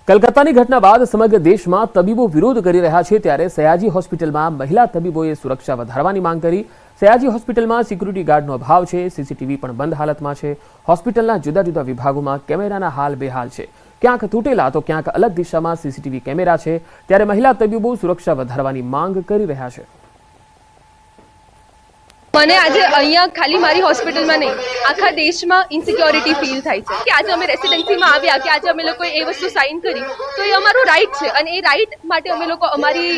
કલકત્તાની ઘટના બાદ સમગ્ર દેશમાં તબીબો વિરોધ કરી રહ્યા છે ત્યારે સયાજી હોસ્પિટલમાં મહિલા તબીબોએ સુરક્ષા વધારવાની માંગ કરી। સયાજી હોસ્પિટલમાં સિક્યુરિટી ગાર્ડનો અભાવ છે, સીસીટીવી પણ બંધ હાલતમાં છે। હોસ્પિટલના જુદા જુદા વિભાગોમાં કેમેરાના હાલ બેહાલ છે, ક્યાંક તૂટેલા તો ક્યાંક અલગ દિશામાં સીસીટીવી કેમેરા છે, ત્યારે મહિલા તબીબો સુરક્ષા વધારવાની માંગ કરી રહ્યા છે। મને આજે અહીંયા ખાલી મારી હોસ્પિટલમાં નહીં આખા દેશમાં ઇનસિક્યોરિટી ફીલ થાય છે કે આજે અમે રેસિડેન્સીમાં આવ્યા કે આજે અમે લોકોએ એ વસ્તુ સાઇન કરી તો એ અમારો રાઇટ છે અને એ રાઇટ માટે અમે લોકો અમારી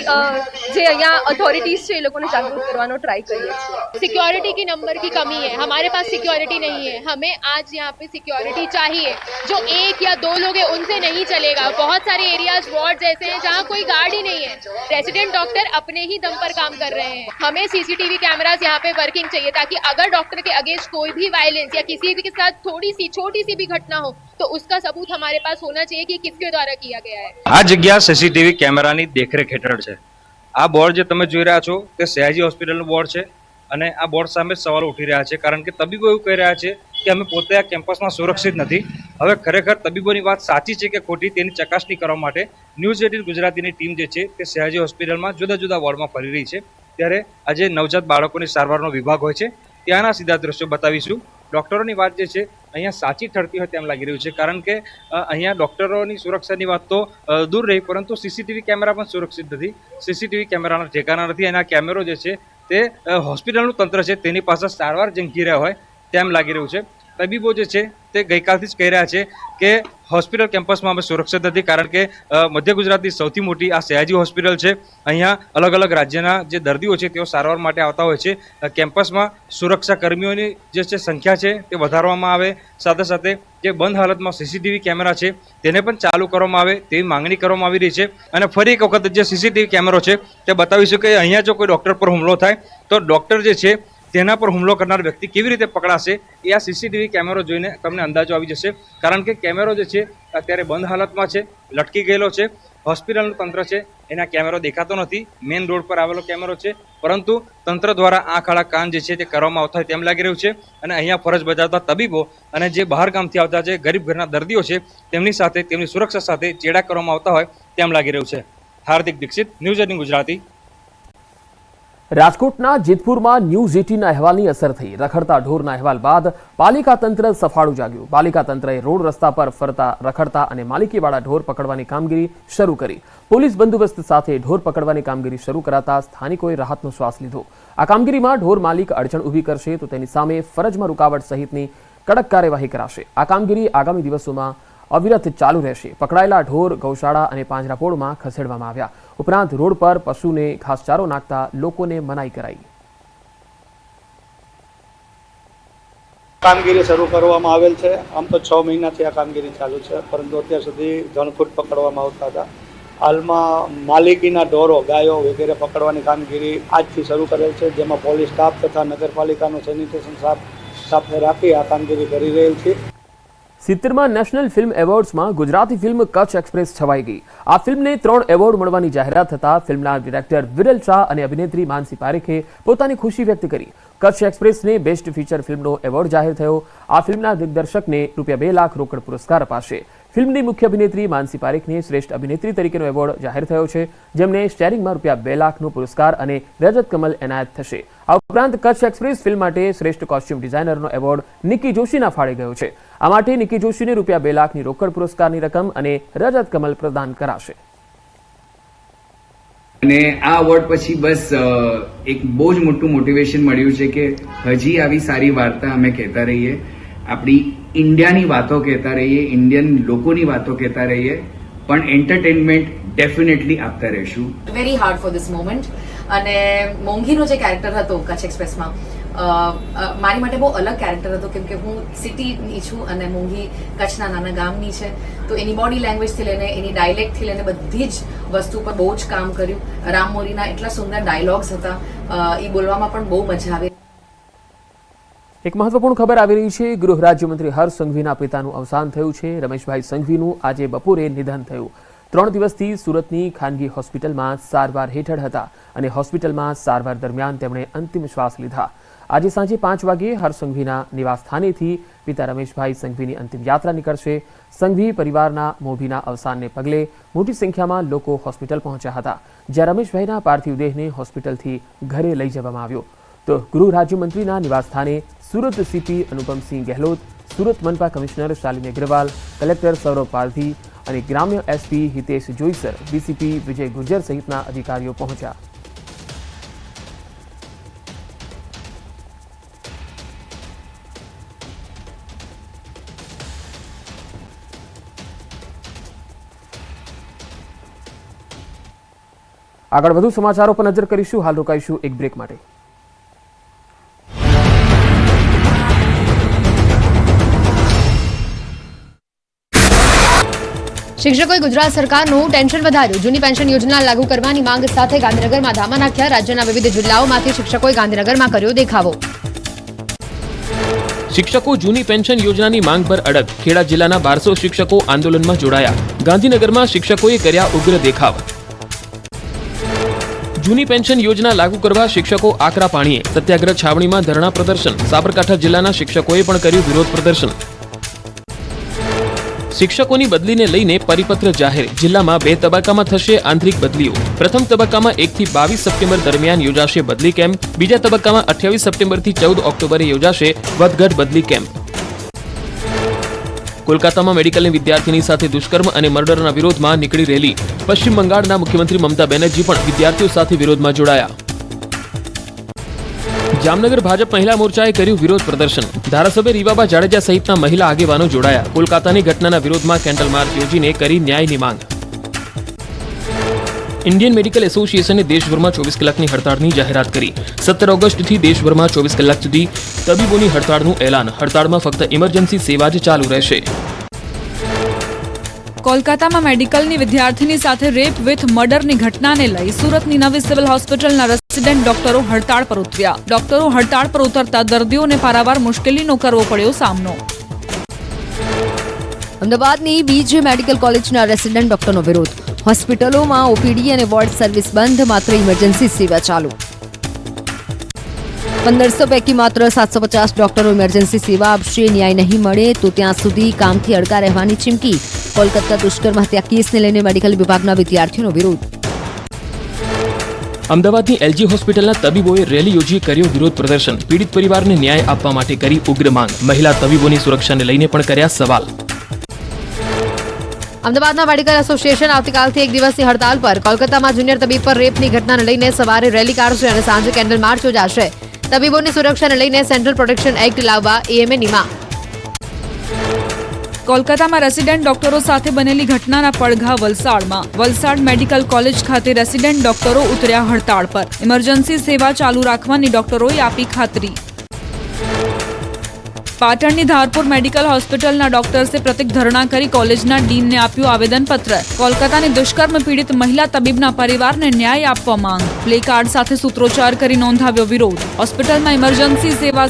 જે અહીંયા अथॉरिटीज છે એ લોકોને જાગૃત કરવાનો ટ્રાય કરીએ છીએ। सिक्योरिटी की नंबर की कमी है, हमारे पास सिक्योरिटी नहीं है, हमें आज यहाँ पे सिक्योरिटी चाहिए। जो एक या दो लोग हैं उनसे नहीं चलेगा। बहुत सारे एरियाज वार्ड जैसे हैं जहाँ कोई गार्ड ही नहीं है, रेसिडेंट डॉक्टर अपने ही दम पर काम कर रहे हैं। हमें सीसीटीवी कैमरास यहाँ पे वर्किंग चाहिए ताकि अगर डॉक्टर के अगेंस्ट कोई भी वायलेंस या किसी भी के साथ थोड़ी सी छोटी सी भी घटना हो तो उसका सबूत हमारे पास होना चाहिए कि किसके द्वारा किया गया है। આ જગ્યા સીસીટીવી કેમેરાની દેખરેખ હેઠળ છે। આ બોર્ડ જે તમે જોઈ રહ્યા છો તે સયાજી હોસ્પિટલનું બોર્ડ છે અને આ બોર્ડ સામે સવાલો ઉઠી રહ્યા છે કારણ કે તબીબો એવું કહી રહ્યા છે કે અમે પોતે આ કેમ્પસમાં સુરક્ષિત નથી। હવે ખરેખર તબીબોની વાત સાચી છે કે ખોટી તેની ચકાસણી કરવા માટે ન્યૂઝ 18 ગુજરાતીની ટીમ જે છે તે સયાજી હોસ્પિટલમાં જુદા જુદા વોર્ડમાં ફરી રહી છે। ત્યારે આજે નવજાત બાળકોની સારવારનો વિભાગ હોય છે ત્યાંના સીધા દ્રશ્યો બતાવીશું। ડૉક્ટરોની વાત જે છે અહીંયા સાચી ઠરતી હોય તેમ લાગી રહ્યું છે કારણ કે અહીંયા ડૉક્ટરોની સુરક્ષાની વાત તો દૂર રહી પરંતુ સીસીટીવી કેમેરા પણ સુરક્ષિત નથી। સીસીટીવી કેમેરાના ઠેકાણા નથી અને આ કેમેરો જે છે તે હોસ્પિટલનું તંત્ર છે તેની પાસે સારવાર ઝંખી રહ્યા હોય તેમ લાગી રહ્યું છે। તબીબો જે છે તે ગઈકાલથી જ કહી રહ્યા છે કે હોસ્પિટલ કેમ્પસમાં અમે સુરક્ષિત નથી કારણ કે મધ્ય ગુજરાતની સૌથી મોટી આ સયાજી હોસ્પિટલ છે। અહીંયા અલગ અલગ રાજ્યના જે દર્દીઓ છે તેઓ સારવાર માટે આવતા હોય છે। કેમ્પસમાં સુરક્ષા કર્મીઓની જે છે સંખ્યા છે તે વધારવામાં આવે, સાથે સાથે જે બંધ હાલતમાં સીસીટીવી કેમેરા છે તેને પણ ચાલુ કરવામાં આવે તેવી માંગણી કરવામાં આવી રહી છે। અને ફરી એક વખત જે સીસીટીવી કેમેરો છે તે બતાવીશું કે અહીંયા જો કોઈ ડૉક્ટર પર હુમલો થાય તો ડૉક્ટર જે છે તેના પર હુમલો કરનાર વ્યક્તિ કેવી રીતે પકડાશે એ આ સીસીટીવી કેમેરો જોઈને તમને અંદાજો આવી જશે કારણ કે કેમેરો જે છે અત્યારે બંધ હાલતમાં છે, લટકી ગયેલો છે। હોસ્પિટલનું તંત્ર છે એના કેમેરો દેખાતો નથી, મેઇન રોડ પર આવેલો કેમેરો છે પરંતુ તંત્ર દ્વારા આંખ આડા કાન જે છે તે કરવામાં આવતા હોય તેમ લાગી રહ્યું છે। અને અહીંયા ફરજ બજાવતા તબીબો અને જે બહાર ગામથી આવતા જે ગરીબ ઘરના દર્દીઓ છે તેમની સાથે તેમની સુરક્ષા સાથે ચેડા કરવામાં આવતા હોય તેમ લાગી રહ્યું છે। હાર્દિક દીક્ષિત, ન્યૂઝ 18 ગુજરાતી। રાજકોટના જેતપુરમાં ન્યૂઝ 18 અહેવાલની અસર થઈ। રખડતા ઢોરના અહેવાલ બાદ પાલિકા તંત્ર સફાળું જાગ્યું। પાલિકા તંત્રએ રોડ રસ્તા પર ફરતા રખડતા અને માલિકીવાળા ઢોર પકડવાની કામગીરી શરૂ કરી। પોલીસ બંદોબસ્ત સાથે ઢોર પકડવાની કામગીરી શરૂ કરાતા સ્થાનિકોએ રાહતનો શ્વાસ લીધો। આ કામગીરીમાં ઢોર માલિક અડચણ ઊભી કરશે તો તેની સામે ફરજમાં રૂકાવટ સહિતની કડક કાર્યવાહી કરાશે। આ કામગીરી આગામી દિવસોમાં અવિરત ચાલુ રહેશે। પકડાયેલા ઢોર ગૌશાળા અને પાંજરાપોળમાં ખસેડવામાં આવ્યા। ઉપરાંત રોડ પર પશુને ઘાસચારો નાખતા લોકોને મનાઈ કરાઈ। કામગીરી શરૂ કરવામાં આવેલ છે। આમ તો 6 મહિનાથી આ કામગીરી ચાલુ છે પરંતુ અત્યાર સુધી ધણખૂટ પકડવામાં આવતા હતા। હાલમાં માલિકીના ઢોરો, ગાયો વગેરે પકડવાની કામગીરી આજથી શરૂ કરેલ છે જેમાં પોલીસ સ્ટાફ તથા નગરપાલિકાનો સેનિટેશન સ્ટાફ સાથે રાખી આ કામગીરી કરી રહેલ છે। 70માં નેશનલ ફિલ્મ એવોર્ડ્સમાં ગુજરાતી ફિલ્મ કચ્છ એક્સપ્રેસ છવાઈ ગઈ। આ ફિલ્મને 3 એવોર્ડ મળવાની જાહેરાત થતાં ફિલ્મના ડિરેક્ટર વિરલ શાહ અને અભિનેત્રી માનસી પારેખે પોતાની ખુશી વ્યક્ત કરી। કચ્છ એક્સપ્રેસને બેસ્ટ ફીચર ફિલ્મનો એવોર્ડ જાહેર થયો। આ ફિલ્મના દિગ્દર્શકને ₹2 લાખ રોકડ પુરસ્કાર અપાશે। ફિલ્મની મુખ્ય અભિનેત્રી માનસી પારેખને શ્રેષ્ઠ અભિનેત્રી તરીકેનો એવોર્ડ જાહેર થયો છે જેમને સ્ટેરિંગમાં ₹2 લાખનો પુરસ્કાર અને રજત કમલ એનાયત થશે। આ ઉપરાંત કચ્છ એક્સપ્રેસ ફિલ્મ માટે શ્રેષ્ઠ કોસ્ટ્યુમ ડિઝાઇનરનો એવોર્ડ નિકી જોશીના ફાળે ગયો છે। આ માટે નિકી જોશીને ₹2 લાખની રોકડ પુરસ્કારની રકમ અને રજત કમલ પ્રદાન કરાશે। અને આ અવોર્ડ પછી બસ એક બહુ જ મોટું મોટિવેશન મળ્યું છે કે હજી આવી સારી વાર્તા અમે કહેતા રહીએ, આપણી ઇન્ડિયાની વાતો કહેતા રહીએ, ઇન્ડિયન લોકોની વાતો કહેતા રહીએ, પણ એન્ટરટેનમેન્ટ ડેફિનેટલી આપતા રહીશું। Very hard for this moment. અને મોંઘીનો જે કેરેક્ટર હતો કચ્છ એક્સપ્રેસમાં મારી માટે બહુ અલગ કેરેક્ટર હતો કેમ કે હું સિટીની છું અને મોંઘી કચ્છના નાના ગામની છે તો એની બોડી લેંગ્વેજથી લઈને એની ડાયલેક્ટથી લઈને બધી જ વસ્તુ પર બહુ જ કામ કર્યું। રામ મોરીના એટલા સુંદર ડાયલોગ્સ હતા, એ બોલવામાં પણ બહુ મજા આવે। એક મહત્વપૂર્ણ ખબર આવી રહી છે। ગૃહ રાજ્યમંત્રી હર્ષ સંઘવીના પિતાનું અવસાન થયું છે। રમેશભાઈ સંઘવીનું આજે બપોરે નિધન થયું। 3 દિવસથી સુરતની ખાનગી હોસ્પિટલમાં સારવાર હેઠળ હતા અને હોસ્પિટલમાં સારવાર દરમિયાન તેમણે અંતિમ શ્વાસ લીધા। આજે સાંજે 5 વાગ્યે હરસંઘવીના નિવાસસ્થાનેથી પિતા રમેશભાઈ સંઘવીની અંતિમ યાત્રા નીકળશે। સંઘવી પરિવારના મોભીના અવસાનને પગલે મોટી સંખ્યામાં લોકો હોસ્પિટલ પહોંચ્યા હતા, જ્યાં રમેશભાઈના પાર્થિવ દેહને હોસ્પિટલથી ઘરે લઈ જવામાં આવ્યો। તો ગૃહ રાજ્યમંત્રીના નિવાસસ્થાને સુરત સીપી અનુપમસિંહ ગહેલોત, સુરત મનપા કમિશનર શાલિની અગ્રવાલ, કલેક્ટર સૌરભ પારધી અને ગ્રામ્ય એસપી હિતેશ જોઈસર, ડીસીપી વિજય ગુર્જર સહિતના અધિકારીઓ પહોંચ્યા। આગળ વધુ સમાચારો પર નજર કરીશું। હાલ રોકાઈશું એક બ્રેક માટે। શિક્ષકોએ ગુજરાત સરકારનું ટેન્શન વધાર્યું। જૂની પેન્શન યોજના લાગુ કરવાની માંગ સાથે ગાંધીનગરમાં ધામા નાખ્યા। રાજ્યના વિવિધ જિલ્લાઓમાંથી શિક્ષકોએ ગાંધીનગરમાં કર્યો દેખાવો। શિક્ષકો જૂની પેન્શન યોજનાની માંગ પર અડગ। ખેડા જિલ્લાના 1200 શિક્ષકો આંદોલનમાં જોડાયા। ગાંધીનગરમાં શિક્ષકોએ કર્યા ઉગ્ર દેખાવ। જૂની પેન્શન યોજના લાગુ કરવા શિક્ષકો આકરા પાણીએ। સત્યાગ્રહ છાવણીમાં ધરણા પ્રદર્શન। સાબરકાંઠા જિલ્લાના શિક્ષકોએ પણ કર્યું વિરોધ પ્રદર્શન। શિક્ષકોની બદલીને લઈને પરિપત્ર જાહેર। જિલ્લામાં 2 તબક્કામાં થશે આંતરિક બદલીઓ। પ્રથમ તબક્કામાં 1 થી 22 સપ્ટેમ્બર દરમિયાન યોજાશે બદલી કેમ્પ। બીજા તબક્કામાં 28 સપ્ટેમ્બરથી 14 ઓક્ટોબરે યોજાશે વધઘટ બદલી કેમ્પ। કોલકાતામાં મેડિકલની વિદ્યાર્થીની સાથે દુષ્કર્મ અને મર્ડરના વિરોધમાં નીકળી રેલી। પશ્ચિમ બંગાળના મુખ્યમંત્રી મમતા બેનર્જી પણ વિદ્યાર્થીઓ સાથે વિરોધમાં જોડાયા। જામનગર ભાજપ મહિલા મોરચાએ કર્યું વિરોધ પ્રદર્શન। ધારાસભ્ય રીવાબા જાડેજા સહિતના મહિલા આગેવાનો જોડાયા। કોલકાતાની ઘટનાના વિરોધમાં કેન્ડલ માર્ચ યોજીને કરી ન્યાયની માંગ। ઇન્ડિયન મેડિકલ એસોસિએશને દેશભરમાં 24 કલાકની હડતાળની જાહેરાત કરી। 17 ઓગસ્ટથી દેશભરમાં 24 કલાક સુધી તબીબોની હડતાળનું એલાન। હડતાળમાં ફક્ત ઇમરજન્સી સેવા જ ચાલુ રહેશે। કોલકાતામાં મેડિકલની વિદ્યાર્થીની સાથે રેપ વિથ મર્ડરની ઘટનાને લઈ સુરતની નવી સિવિલ હોસ્પિટલના રેસિડેન્ટ ડોક્ટરો હડતાળ પર ઉતર્યા। ડોક્ટરો હડતાળ પર ઉતરતા દર્દીઓને પારાવાર મુશ્કેલીનો કરવો પડ્યો સામનો। અમદાવાદની બીજી મેડિકલ કોલેજના રેસિડેન્ટ ડોક્ટરનો વિરોધ। હોસ્પિટલોમાં ઓપીડી અને વોર્ડ સર્વિસ બંધ, માત્ર ઇમરજન્સી સેવા ચાલુ। 1500 પૈકી માત્ર 750 ડોક્ટરો ઇમરજન્સી સેવા આપશે। ન્યાય નહીં મળે તો ત્યાં સુધી કામથી અડકા રહેવાની ચીમકી। કોલકાતા દુષ્કર્મ હત્યા કેસને લઈને મેડિકલ વિભાગના વિદ્યાર્થીઓનો વિરોધ। અમદાવાદની એલજી હોસ્પિટલના તબીબોએ રેલી યોજી કર્યો વિરોધ પ્રદર્શન। પીડિત પરિવારને ન્યાય આપવા માટે કરી ઉગ્ર માંગ। મહિલા તબીબોની સુરક્ષાને લઈને પણ કર્યા સવાલ। અમદાવાદના મેડિકલ એસોસિએશન આવતીકાલથી 1 દિવસની હડતાલ પર। કોલકાતામાં જુનિયર તબીબ પર રેપની ઘટનાને લઈને સવારે રેલી કાઢશે અને સાંજે કેન્ડલ માર્ચ યોજાશે। તબીબોની સુરક્ષાને લઈને સેન્ટ્રલ પ્રોટેક્શન એક્ટ લાવવા એએમએની માંગ। કોલકાતામાં રેસિડેન્ટ ડોક્ટરો સાથે બનેલી ઘટનાના પડઘા વલસાડમાં। વલસાડ મેડિકલ કોલેજ ખાતે રેસિડેન્ટ ડોક્ટરો ઉતર્યા હડતાળ પર। ઇમરજન્સી સેવા ચાલુ રાખવાની ડોક્ટરોએ આપી ખાતરી। પાટણની ધારપુર મેડિકલ હોસ્પિટલના ડોક્ટર્સે પ્રતિક ધરણા કરી કોલેજના ડીનને આપ્યું આવેદનપત્ર। કોલકાતાની દુષ્કર્મ પીડિત મહિલા તબીબના પરિવારને ન્યાય આપવા માંગ। પ્લે કાર્ડ સાથે સૂત્રોચ્ચાર કરી નોંધાવ્યો વિરોધ। હોસ્પિટલમાં ઇમરજન્સી સેવા